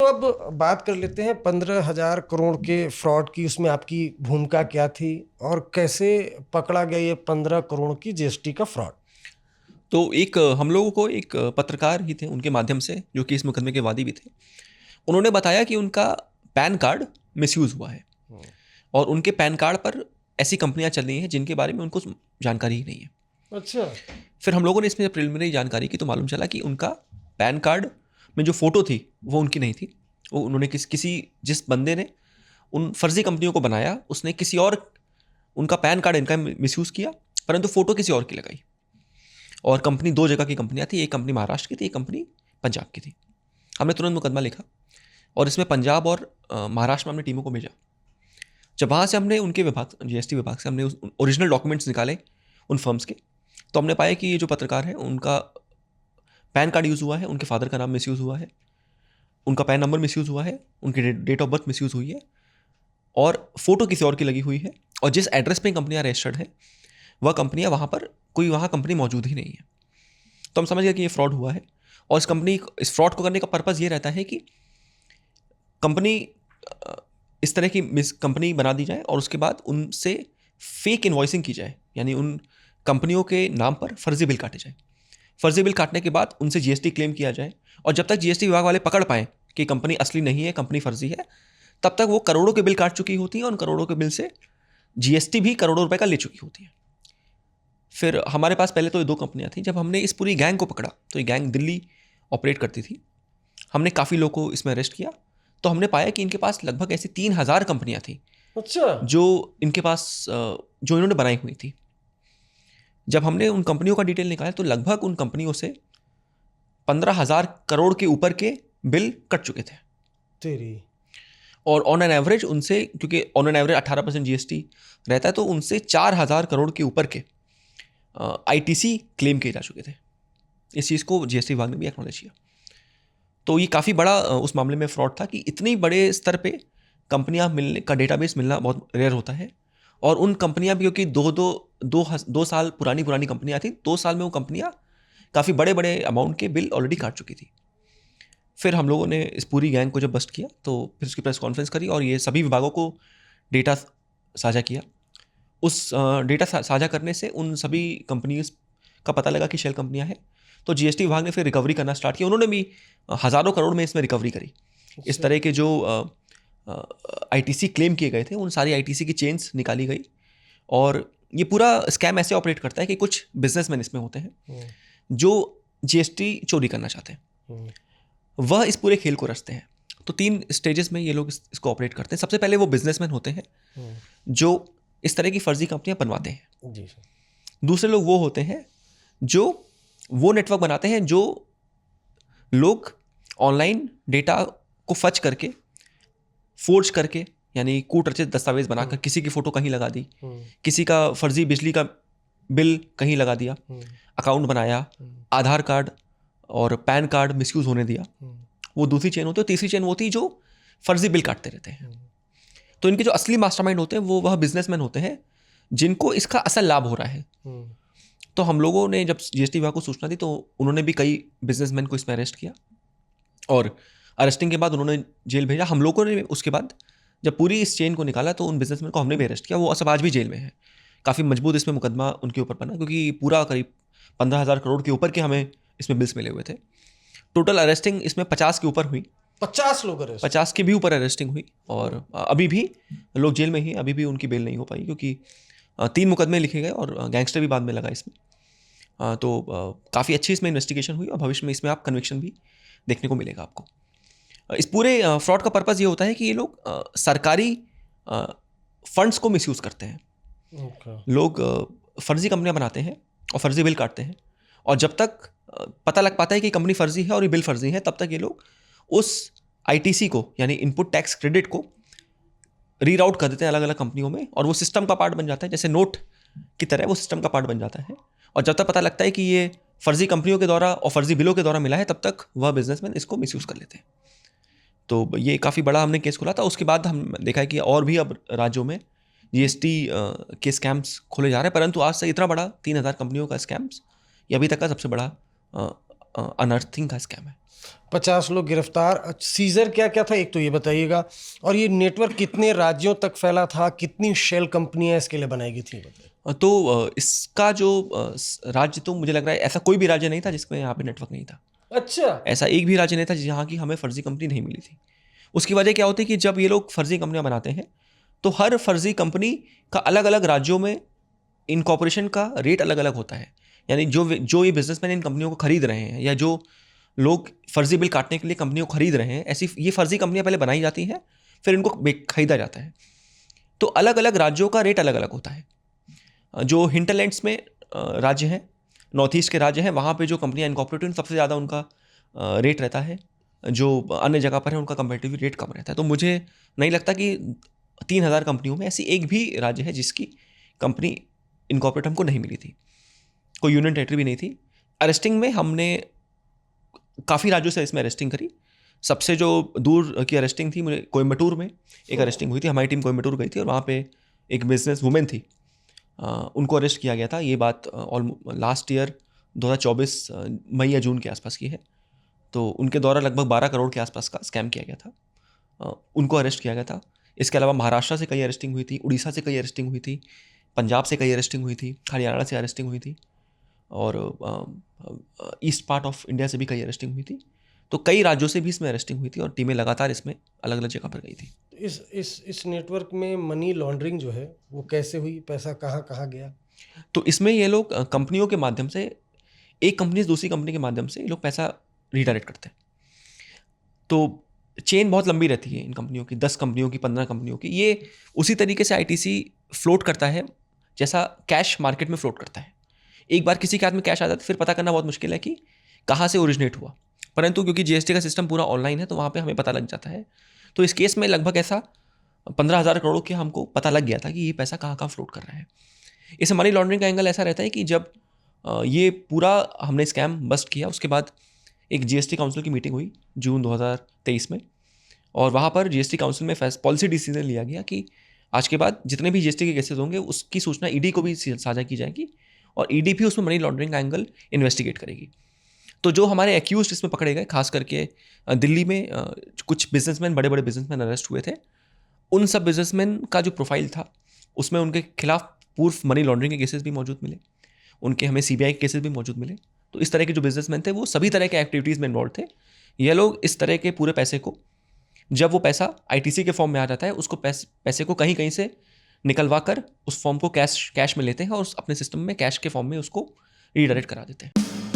अब बात कर लेते हैं 15,000 करोड़ के फ्रॉड की। उसमें आपकी भूमिका क्या थी और कैसे पकड़ा गया ये 15 करोड़ की जीएसटी का फ्रॉड? तो एक हम लोगों को एक पत्रकार ही थे उनके माध्यम से, जो कि इस मुकदमे के वादी भी थे। उन्होंने बताया कि उनका पैन कार्ड मिसयूज़ हुआ है और उनके पैन कार्ड पर ऐसी कंपनियां चल रही हैं जिनके बारे में उनको जानकारी ही नहीं है। अच्छा। फिर हम लोगों ने इसमें प्रिलिमिनरी जानकारी की तो मालूम चला कि उनका पैन कार्ड में जो फ़ोटो थी वो उनकी नहीं थी। वो उन्होंने किसी जिस बंदे ने उन फर्जी कंपनियों को बनाया उसने किसी और उनका पैन कार्ड इनका मिसयूज़ किया, परंतु फ़ोटो किसी और की लगाई। और कंपनी दो जगह की कंपनियां थी, एक कंपनी महाराष्ट्र की थी, एक कंपनी पंजाब की थी। हमने तुरंत मुकदमा लिखा और इसमें पंजाब और महाराष्ट्र में हमने टीमों को भेजा। जब वहाँ से हमने उनके विभाग जीएसटी विभाग से हमने ओरिजिनल डॉक्यूमेंट्स निकाले उन फर्म्स के, तो हमने पाया कि ये जो पत्रकार है उनका पैन कार्ड यूज़ हुआ है, उनके फादर का नाम मिसयूज़ हुआ है, उनका पैन नंबर मिसयूज़ हुआ है, उनकी डेट ऑफ बर्थ मिसयूज़ हुई है और फ़ोटो किसी और की लगी हुई है। और जिस एड्रेस पे कंपनियाँ रजिस्टर्ड है वह कंपनियाँ वहाँ पर कोई वहाँ कंपनी मौजूद ही नहीं है। तो हम समझ गए कि ये फ्रॉड हुआ है। और इस फ्रॉड को करने का पर्पज़ ये रहता है कि कंपनी इस तरह की कंपनी बना दी जाए और उसके बाद उनसे फेक इन्वॉइसिंग की जाए, यानी उन कंपनियों के नाम पर फर्जी बिल काटे जाए। फर्जी बिल काटने के बाद उनसे जीएसटी क्लेम किया जाए और जब तक जीएसटी विभाग वाले पकड़ पाएँ कि कंपनी असली नहीं है, कंपनी फर्जी है, तब तक वो करोड़ों के बिल काट चुकी होती है और उन करोड़ों के बिल से जीएसटी भी करोड़ों रुपए का ले चुकी होती है। फिर हमारे पास पहले तो ये दो कंपनियां थी। जब हमने इस पूरी गैंग को पकड़ा तो ये गैंग दिल्ली ऑपरेट करती थी। हमने काफ़ी लोगों को इसमें अरेस्ट किया तो हमने पाया कि इनके पास लगभग ऐसी 3,000 कंपनियां थी अच्छा। जो इनके पास जो इन्होंने बनाई हुई थी। जब हमने उन कंपनियों का डिटेल निकाला तो लगभग उन कंपनियों से 15,000 करोड़ के ऊपर के बिल कट चुके थे। तेरी। और ऑन एन एवरेज उनसे, क्योंकि ऑन एन एवरेज 18% जीएसटी रहता है, तो उनसे 4,000 करोड़ के ऊपर के आईटीसी क्लेम किए जा चुके थे। इस चीज़ को जीएसटी विभाग ने भी एक्नॉलेज किया। तो ये काफ़ी बड़ा उस मामले में फ्रॉड था कि इतनी बड़े स्तर पे कंपनियां मिलने का डेटाबेस मिलना बहुत रेयर होता है। और उन कंपनियां भी, क्योंकि दो साल पुरानी कंपनियां थी, 2 साल में वो कंपनियां काफ़ी बड़े बड़े अमाउंट के बिल ऑलरेडी काट चुकी थी। फिर हम लोगों ने इस पूरी गैंग को जब बस्ट किया तो फिर उसकी प्रेस कॉन्फ्रेंस करी और ये सभी विभागों को डेटा साझा किया। उस डेटा साझा करने से उन सभी कंपनीज का पता लगा कि शेल कंपनियां हैं। तो जीएसटी विभाग ने फिर रिकवरी करना स्टार्ट किया। उन्होंने भी हज़ारों करोड़ में इसमें रिकवरी करी। इस तरह के जो आईटीसी क्लेम किए गए थे उन सारी आईटीसी की चेन्स निकाली गई। और ये पूरा स्कैम ऐसे ऑपरेट करता है कि कुछ बिजनेसमैन इसमें होते हैं जो जीएसटी चोरी करना चाहते हैं, वह इस पूरे खेल को रचते हैं। तो 3 स्टेजेस में ये लोग इसको ऑपरेट करते हैं। सबसे पहले वो बिजनेसमैन होते हैं जो इस तरह की फर्जी कंपनियां बनवाते हैं। जी सर। दूसरे लोग वो होते हैं जो वो नेटवर्क बनाते हैं जो लोग ऑनलाइन डेटा को फच करके, फोर्ज करके, यानी कूटरचित दस्तावेज बनाकर किसी की फोटो कहीं लगा दी, किसी का फर्जी बिजली का बिल कहीं लगा दिया, अकाउंट बनाया, आधार कार्ड और पैन कार्ड मिसयूज होने दिया। वो दूसरी चेन होती है। तीसरी चेन होती है जो फर्जी बिल काटते रहते हैं। तो इनके जो असली मास्टरमाइंड होते हैं वो वह बिजनेसमैन होते हैं जिनको इसका असल लाभ हो रहा है। तो हम लोगों ने जब जीएसटी विभाग को सूचना दी तो उन्होंने भी कई बिजनेसमैन को इसमें अरेस्ट किया और अरेस्टिंग के बाद उन्होंने जेल भेजा। हम लोगों ने उसके बाद जब पूरी इस चेन को निकाला तो उन बिजनेसमैन को हमने भी अरेस्ट किया। वो सब आज भी जेल में है। काफ़ी मजबूत इसमें मुकदमा उनके ऊपर बना क्योंकि पूरा करीब 15,000 करोड़ के ऊपर के हमें इसमें बिल्स मिले हुए थे। टोटल अरेस्टिंग इसमें 50 के ऊपर हुई। 50 लोग अरेस्ट? 50 के भी ऊपर अरेस्टिंग हुई और अभी भी लोग जेल में ही, अभी भी उनकी बेल नहीं हो पाई क्योंकि 3 मुकदमे लिखे गए और गैंगस्टर भी बाद में लगा इसमें। तो काफ़ी अच्छी इसमें इन्वेस्टिगेशन हुई और भविष्य में इसमें आप कन्विक्शन भी देखने को मिलेगा आपको। इस पूरे फ्रॉड का पर्पज़ ये होता है कि ये लोग सरकारी फंड्स को मिसयूज़ करते हैं। लोग फर्जी कंपनियां बनाते हैं और फर्जी बिल काटते हैं और जब तक पता लग पाता है कि कंपनी फर्जी है और ये बिल फर्जी है तब तक ये लोग उस आईटीसी को, यानी इनपुट टैक्स क्रेडिट को, रीराउट कर देते हैं अलग अलग कंपनियों में और वो सिस्टम का पार्ट बन जाता है। जैसे नोट की तरह वो सिस्टम का पार्ट बन जाता है और जब तक पता लगता है कि ये फर्जी कंपनियों के द्वारा और फर्जी बिलों के द्वारा मिला है तब तक वह बिजनेसमैन इसको मिसयूज़ कर लेते हैं। तो ये काफ़ी बड़ा हमने केस खोला था। उसके बाद हम देखा है कि और भी अब राज्यों में जीएसटी के स्कैम्स खोले जा रहे हैं, परंतु आज से इतना बड़ा 3,000 कंपनियों का स्कैम्स ये अभी तक का सबसे बड़ा अनअर्थिंग का स्कैम है। 50 लोग गिरफ्तार। सीजर क्या क्या था, एक तो ये बताइएगा, और ये नेटवर्क कितने राज्यों तक फैला था, कितनी शेल कंपनियां इसके लिए बनाई गई थी, बताइए। तो इसका जो राज्य, तो मुझे लग रहा है ऐसा कोई भी राज्य नहीं था जिसमें यहाँ पे नेटवर्क नहीं था। अच्छा। ऐसा एक भी राज्य नहीं था जहाँ की हमें फर्जी कंपनी नहीं मिली थी। उसकी वजह क्या होती है कि जब ये लोग फर्जी कंपनियां बनाते हैं तो हर फर्जी कंपनी का अलग अलग राज्यों में इनकॉर्पोरेशन का रेट अलग अलग होता है। यानी जो ये बिजनेसमैन इन कंपनियों को खरीद रहे हैं, या जो लोग फर्जी बिल काटने के लिए कंपनियों को खरीद रहे हैं, ऐसी ये फर्जी कंपनियां पहले बनाई जाती हैं, फिर इनको खरीदा जाता है। तो अलग अलग राज्यों का रेट अलग अलग होता है। जो हिंटरलैंड्स में राज्य हैं, नॉर्थ ईस्ट के राज्य हैं, वहाँ पे जो कंपनियां इनकॉर्पोरेट हैं सबसे ज़्यादा उनका रेट रहता है। जो अन्य जगह पर है उनका कंपेरेटिवली रेट कम रहता है। तो मुझे नहीं लगता कि 3000 कंपनियों में ऐसी एक भी राज्य है जिसकी कंपनी इनकॉर्पोरेट हमको नहीं मिली थी, कोई यूनियन टेरिटरी भी नहीं थी। अरेस्टिंग में हमने काफ़ी राज्यों से इसमें अरेस्टिंग करी। सबसे जो दूर की अरेस्टिंग थी, मुझे कोयम्बटूर में एक अरेस्टिंग हुई थी। हमारी टीम कोयम्बटूर गई थी और वहाँ पे एक बिजनेस वुमेन थी, उनको अरेस्ट किया गया था। ये बात लास्ट ईयर 2024 मई या जून के आसपास की है। तो उनके द्वारा लगभग 12 करोड़ के आसपास का स्कैम किया गया था। उनको अरेस्ट किया गया था। इसके अलावा महाराष्ट्र से कई अरेस्टिंग हुई थी, उड़ीसा से कई अरेस्टिंग हुई थी, पंजाब से कई अरेस्टिंग हुई थी, हरियाणा से अरेस्टिंग हुई थी, और ईस्ट पार्ट ऑफ इंडिया से भी कई अरेस्टिंग हुई थी। तो कई राज्यों से भी इसमें अरेस्टिंग हुई थी और टीमें लगातार इसमें अलग अलग जगह पर गई थी। इस नेटवर्क में मनी लॉन्ड्रिंग जो है वो कैसे हुई, पैसा कहाँ कहाँ गया? तो इसमें ये लोग कंपनियों के माध्यम से, एक कंपनी से दूसरी कंपनी के माध्यम से ये लोग पैसा रीडायरेक्ट करते हैं। तो चेन बहुत लंबी रहती है इन कंपनियों की, 10 कंपनियों की, 15 कंपनियों की। ये उसी तरीके से आईटीसी फ्लोट करता है जैसा कैश मार्केट में फ्लोट करता है। एक बार किसी के हाथ में कैश आ जाता है फिर पता करना बहुत मुश्किल है कि कहाँ से ओरिजिनेट हुआ, परंतु क्योंकि जीएसटी का सिस्टम पूरा ऑनलाइन है तो वहाँ पे हमें पता लग जाता है। तो इस केस में लगभग ऐसा 15,000 करोड़ के हमको पता लग गया था कि ये पैसा कहाँ कहाँ फ्लोट कर रहा है। इस मनी लॉन्ड्रिंग का एंगल ऐसा रहता है कि जब ये पूरा हमने स्कैम बस्ट किया, उसके बाद एक जीएसटी काउंसिल की मीटिंग हुई जून 2023 में, और वहाँ पर जीएसटी काउंसिल में पॉलिसी डिसीजन लिया गया कि आज के बाद जितने भी जीएसटी के केसेस होंगे उसकी सूचना ईडी को भी साझा की जाएगी और ईडी भी उसमें मनी लॉन्ड्रिंग का एंगल इन्वेस्टिगेट करेगी। तो जो हमारे एक्यूज इसमें पकड़े गए, खास करके दिल्ली में कुछ बिजनेसमैन, बड़े बड़े बिजनेसमैन अरेस्ट हुए थे। उन सब बिजनेसमैन का जो प्रोफाइल था उसमें उनके खिलाफ पूर्व मनी लॉन्ड्रिंग के केसेस भी मौजूद मिले, उनके हमें सीबीआई के केसेस भी मौजूद मिले। तो इस तरह के जो बिजनेसमैन थे वो सभी तरह के एक्टिविटीज़ में इन्वॉल्व थे। ये लोग इस तरह के पूरे पैसे को, जब वो पैसा आईटीसी के फॉर्म में आ जाता है, उसको पैसे को कहीं कहीं से निकलवा कर उस फॉर्म को कैश में लेते हैं और अपने सिस्टम में कैश के फॉर्म में उसको रीडायरेक्ट करा देते हैं।